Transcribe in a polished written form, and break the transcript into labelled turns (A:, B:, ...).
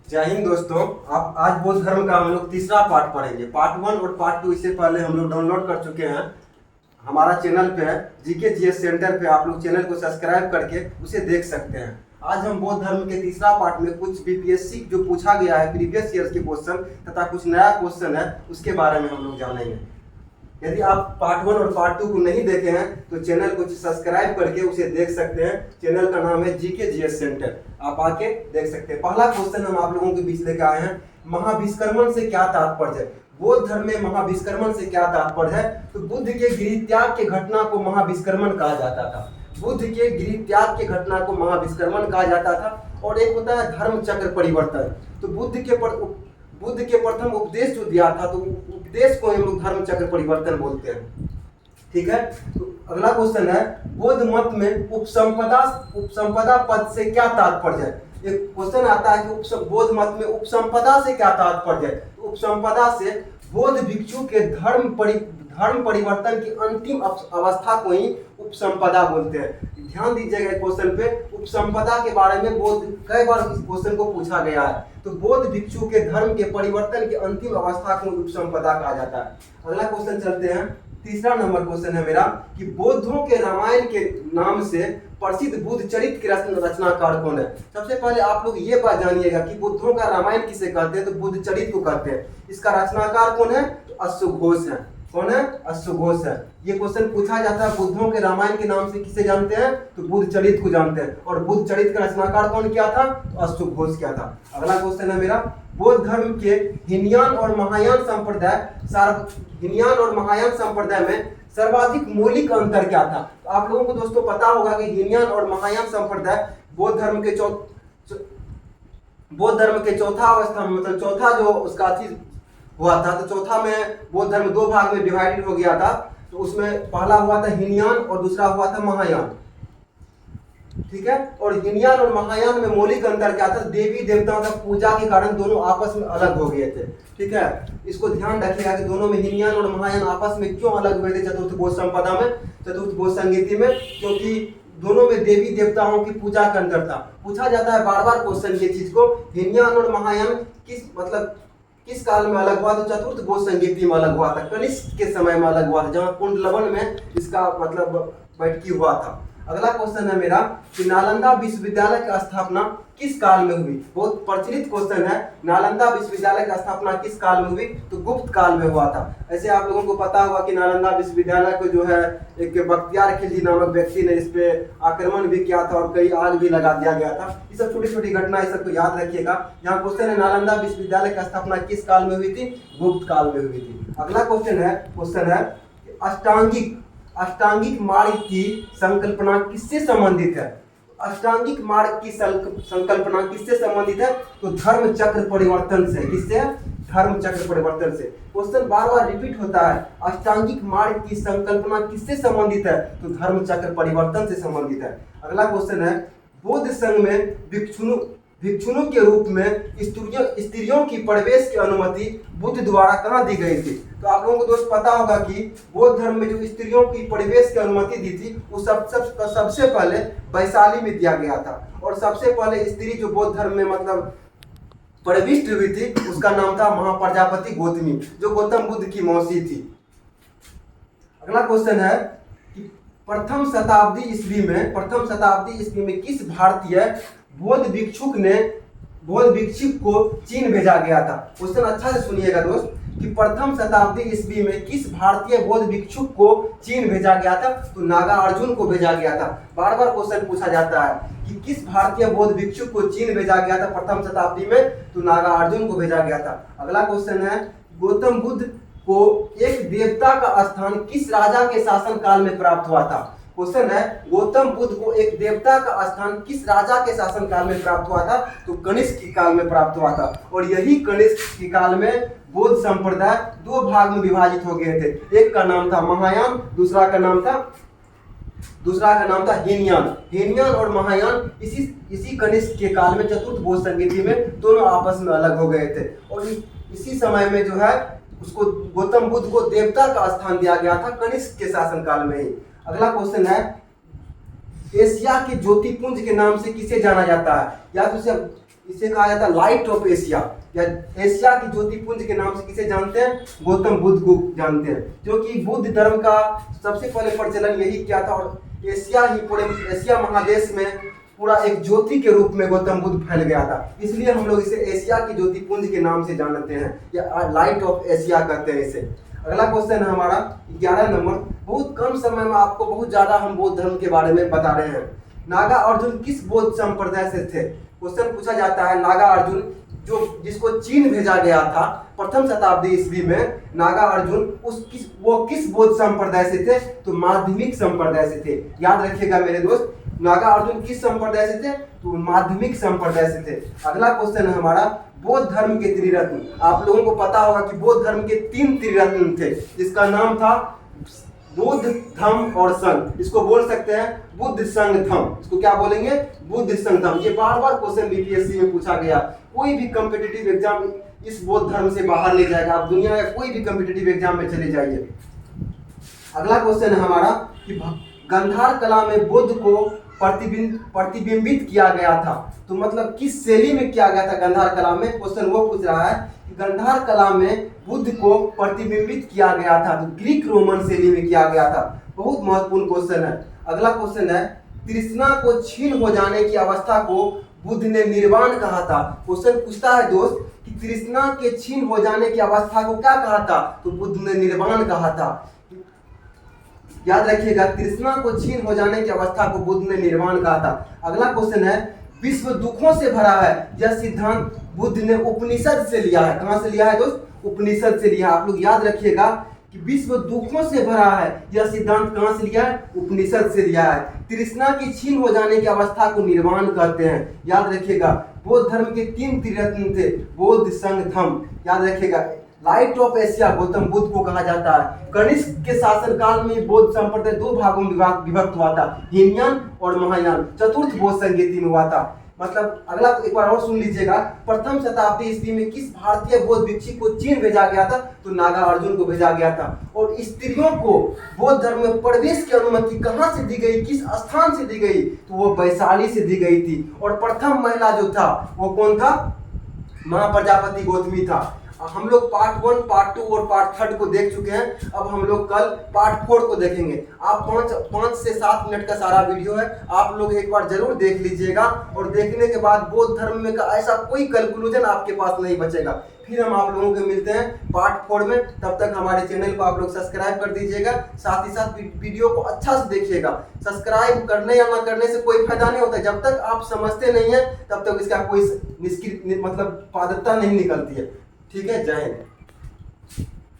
A: जय हिंद दोस्तों। आप आज बौद्ध धर्म का हम लोग तीसरा पार्ट पढ़ेंगे। पार्ट 1 और पार्ट 2 इससे पहले हम लोग डाउनलोड कर चुके हैं। हमारा चैनल पे है जीके जीएस सेंटर पे, आप लोग चैनल को सब्सक्राइब करके उसे देख सकते हैं। आज हम बौद्ध धर्म के तीसरा पार्ट में कुछ बीपीएससी जो पूछा गया है प्रीवियस ईयर्स के क्वेश्चन तथा कुछ नया क्वेश्चन है उसके बारे में हम लोग जानेंगे। यदि आप पार्ट 1 और पार्ट 2 को नहीं देखे हैं तो चैनल को सब्सक्राइब करके उसे देख सकते हैं। चैनल का नाम है जीके जीएस सेंटर, आप आके देख सकते हैं। पहला क्वेश्चन हम आप लोगों के बीच लेकर आए हैं, महाविष्कर्मण से क्या तात्पर्य है? बौद्ध धर्म में महाविष्कर्मण से क्या तात्पर्य है? तो बुद्ध के गृहत्याग के घटना को महाविष्कर्मण कहा जाता था। बुद्ध के गृहत्याग के घटना को महाविष्कर्मण कहा जाता था। और एक होता है धर्म चक्र परिवर्तन। तो बुद्ध के प्रथम उपदेश जो दिया था तो उपदेश को हम लोग धर्म चक्र परिवर्तन बोलते हैं। ठीक है, तो अगला क्वेश्चन है, बौद्ध मत में उपसंपदा पद से क्या तात्पर्य है? एक क्वेश्चन आता है कि बौद्ध मत में उपसंपदा से क्या तात्पर्य है? तो उपसंपदा से बौद्ध भिक्षु के धर्म परिवर्तन की अंतिम अवस्था को ही उपसंपदा बोलते हैं। ध्यान दीजिएगा क्वेश्चन पे, उपसंपदा के बारे में बौद्ध कई बार इस क्वेश्चन को पूछा गया है। तो बौद्ध भिक्षु के धर्म के परिवर्तन की अंतिम अवस्था को उपसंपदा कहा जाता है। अगला क्वेश्चन चलते हैं, तीसरा नंबर क्वेश्चन है मेरा कि बौद्धों के रामायण के नाम से प्रसिद्ध बुद्ध चरित्र के रचनाकार कौन है? सबसे पहले आप लोग ये बात जानिएगा कि बुद्धों का रामायण किसे कहते हैं? तो बुद्ध चरित्र को कहते हैं। इसका रचनाकार कौन है? तो अश्वघोष है। कौन है? अश्वघोष है। ये क्वेश्चन पूछा जाता है, बुद्धों के रामायण के नाम से किसे जानते हैं? तो बुद्ध चरित्र को जानते हैं। और बुद्ध चरित्र का रचनाकार कौन किया था? तो अश्वघोष किया था। अगला क्वेश्चन है मेरा, बौद्ध धर्म के हीनयान और महायान संप्रदाय में सर्वाधिक मौलिक अंतर क्या था? तो आप लोगों को दोस्तों पता होगा कि हीनयान और महायान संप्रदाय बौद्ध धर्म के चौथा अवस्था में, मतलब चौथा जो उसका चीज हुआ था, तो चौथा में बौद्ध धर्म दो भाग में डिवाइडेड हो गया था। तो उसमें पहला हुआ था हीनयान और दूसरा हुआ था महायान। ठीक है, और हीनयान और महायान में मौलिक अंतर क्या था? देवी देवताओं का पूजा के कारण दोनों आपस में अलग हो गए थे। ठीक है, इसको ध्यान रखिएगा कि दोनों में हीनयान और महायान आपस में क्यों अलग हुए थे चतुर्थ बौद्ध संपदा में, चतुर्थ बौद्ध संगीति में? क्योंकि दोनों में देवी देवताओं की पूजा का अंतर था। पूछा जाता है बार बार क्वेश्चन ये चीज को, हीनयान और महायान किस काल में अलग हुआ? तो चतुर्थ बौद्ध संगीति में अलग हुआ था, कनिष्क के समय में अलग हुआ था, जहाँ कुंडलवन में इसका मतलब बैठकी हुआ था। अगला क्वेश्चन है मेरा कि नालंदा विश्वविद्यालय की स्थापना किस काल में हुई? बहुत प्रचलित क्वेश्चन है, नालंदा विश्वविद्यालय की स्थापना किस काल में हुई? तो गुप्त काल में हुआ था। ऐसे आप लोगों को पता होगा कि नालंदा विश्वविद्यालय को जो है एक बख्तियार खिलजी नामक व्यक्ति ने इस पे आक्रमण भी किया था और कई आग भी लगा दिया गया था। ये सब छोटी छोटी घटना, इस सबको याद रखिएगा। यहाँ क्वेश्चन है, नालंदा विश्वविद्यालय की स्थापना किस काल में हुई थी? गुप्त काल में हुई थी। अगला क्वेश्चन है अष्टांगिक मार्ग की संकल्पना किससे संबंधित है? अष्टांगिक मार्ग की संकल्पना किससे संबंधित है? तो धर्म चक्र परिवर्तन से। किससे? धर्म चक्र परिवर्तन से। क्वेश्चन बार बार रिपीट होता है, अष्टांगिक मार्ग की संकल्पना किससे संबंधित है? तो धर्म चक्र परिवर्तन से संबंधित है। अगला क्वेश्चन है, बौद्ध संघ में भिक्षुओं के रूप में स्त्रियों की प्रवेश की अनुमति बुद्ध द्वारा कहाँ दी गई थी? तो आप लोगों को दोस्त पता होगा कि बौद्ध धर्म में जो स्त्रियों की प्रवेश की अनुमति दी थी वो सबसे पहले वैशाली में दिया गया था। और सबसे पहले स्त्री जो बौद्ध धर्म में मतलब प्रविष्ट हुई थी उसका नाम था महाप्रजापति गौतमी, जो गौतम बुद्ध की मौसी थी। अगला क्वेश्चन है कि प्रथम शताब्दी ईस्वी में किस भारतीय बौद्ध भिक्षुक को चीन भेजा गया था? क्वेश्चन अच्छा से सुनिएगा दोस्त कि प्रथम शताब्दी ईस्वी में किस भारतीय बौद्ध भिक्षुक को चीन भेजा गया था? तो नागार्जुन को भेजा गया था। बार बार क्वेश्चन पूछा जाता है कि किस भारतीय बौद्ध भिक्षुक को चीन भेजा गया था प्रथम शताब्दी में? तो नागार्जुन को भेजा गया था। अगला क्वेश्चन है, गौतम बुद्ध को एक देवता का स्थान किस राजा के शासन काल में प्राप्त हुआ था? क्वेश्चन है, गौतम बुद्ध को एक देवता का स्थान किस राजा के शासन काल में प्राप्त हुआ था? तो कनिष्क के काल में प्राप्त हुआ था। और यही कनिष्क के काल में बौद्ध संप्रदाय दो भाग में विभाजित हो गए थे। एक का नाम था महायान, दूसरा का नाम था हीनयान और महायान इसी कनिष्क के काल में चतुर्थ बौद्ध संगीति में दोनों आपस में अलग हो गए थे। और इसी समय में जो है उसको गौतम बुद्ध को देवता का स्थान दिया गया था कनिष्क के शासन काल में ही। अगला क्वेश्चन है, एशिया के ज्योतिपुंज के नाम से किसे जाना जाता है? या तो इसे कहा जाता है लाइट ऑफ एशिया, या एशिया की ज्योति पुंज के नाम से किसे जानते हैं? गौतम बुद्ध को जानते हैं, क्योंकि बुद्ध धर्म का सबसे पहले प्रचलन यही किया था और एशिया ही पूरे एशिया महादेश में पूरा एक ज्योति के रूप में गौतम बुद्ध फैल गया था, इसलिए हम लोग इसे एशिया की ज्योति पुंज के नाम से जानते हैं, या लाइट ऑफ एशिया कहते हैं इसे। अगला क्वेश्चन है हमारा 11 नंबर। बहुत कम समय में आपको बहुत ज्यादा हम बौद्ध धर्म के बारे में बता रहे हैं। नागा अर्जुन किस बौद्ध संप्रदाय से थे? क्वेश्चन पूछा जाता है नागा अर्जुन जो जिसको चीन भेजा गया था प्रथम शताब्दी ईस्वी में, नागा अर्जुन वो किस बौद्ध संप्रदाय से थे? तो माध्यमिक संप्रदाय से थे। याद रखिएगा मेरे दोस्त, नागा अर्जुन किस संप्रदाय से थे? तो माध्यमिक संप्रदाय से थे। अगला क्वेश्चन है हमारा बौद्ध धर्म के त्रिरत्न। आप लोगों को पता होगा कि बौद्ध धर्म के 3 त्रिरत्न थे, जिसका नाम था बुद्ध धम्म और संघ। इसको बोल सकते हैं बुद्ध संघ धम्म। इसको क्या बोलेंगे? बुद्ध संघ धम्म। ये बार बार क्वेश्चन बीपीएससी में पूछा गया। कोई भी कॉम्पिटिटिव एग्जाम इस बौद्ध धर्म से बाहर ले जाएगा। आप दुनिया में कोई भी कॉम्पिटिटिव एग्जाम में चले जाइए। अगला क्वेश्चन है हमारा कि गांधार कला में बुद्ध को प्रतिबिंबित किया गया था, तो मतलब किस शैली में किया गया था गांधार कला में? क्वेश्चन वो पूछ रहा है कि गांधार कला में बुद्ध को प्रतिबिंबित किया गया था, तो ग्रीक रोमन शैली में किया गया था। बहुत महत्वपूर्ण क्वेश्चन है। अगला क्वेश्चन है तृष्णा को क्षीण हो जाने की अवस्था को बुद्ध ने निर्वाण कहा था। क्वेश्चन पूछता है दोस्त कि तृष्णा के क्षीण हो जाने की अवस्था को क्या कहा था? तो बुद्ध ने निर्वाण कहा था। याद रखिएगा, तृष्णा को क्षीण हो जाने की अवस्था को बुद्ध ने निर्वाण कहा था। अगला क्वेश्चन है विश्व दुखों से भरा है, यह सिद्धांत बुद्ध ने उपनिषद से लिया है। कहां से लिया है दोस्त? उपनिषद से लिया। आप लोग याद रखिएगा कि विश्व दुखों से भरा है, यह सिद्धांत कहां से लिया है? उपनिषद से लिया है। तृष्णा की क्षीण हो जाने की अवस्था को निर्वाण कहते हैं। याद रखिएगा, बौद्ध धर्म के 3 त्रिरत्न थे, बुद्ध संघ धम्म। याद रखिएगा, light of Asia Gautam Buddha को कहा जाता है। कनिष्क के शासनकाल में बौद्ध संप्रदाय 2 भागों में विभक्त हुआ था, हीनयान और महायान। चतुर्थ बौद्ध संगीति में हुआ था। मतलब अगला एक बार और सुन लीजिएगा, प्रथम शताब्दी ईस्वी में किस भारतीय बौद्ध भिक्षु को चीन भेजा गया था? तो नागा अर्जुन को भेजा गया था। और स्त्रियों को बौद्ध धर्म में प्रवेश की अनुमति कहां से दी गई, किस स्थान से दी गई? तो वो वैशाली से दी गई थी। और प्रथम महिला जो था वो कौन था? मां प्रजापति गौतमी था। हम लोग पार्ट 1, पार्ट 2 और पार्ट 3 को देख चुके हैं। अब हम लोग कल पार्ट 4 को देखेंगे। आप 5 से 7 मिनट का सारा वीडियो है, आप लोग एक बार जरूर देख लीजिएगा। और देखने के बाद बौद्ध धर्म में का ऐसा कोई कंक्लूजन आपके पास नहीं बचेगा। फिर हम आप लोगों को मिलते हैं पार्ट 4 में। तब तक हमारे चैनल को आप लोग सब्सक्राइब कर दीजिएगा, साथ ही साथ वीडियो को अच्छा से देखिएगा। सब्सक्राइब करने या ना करने से कोई फायदा नहीं होता। जब तक आप समझते नहीं है तब तक इसका कोई मतलब पात्रता नहीं निकलती है। ठीक है, जय हिंद।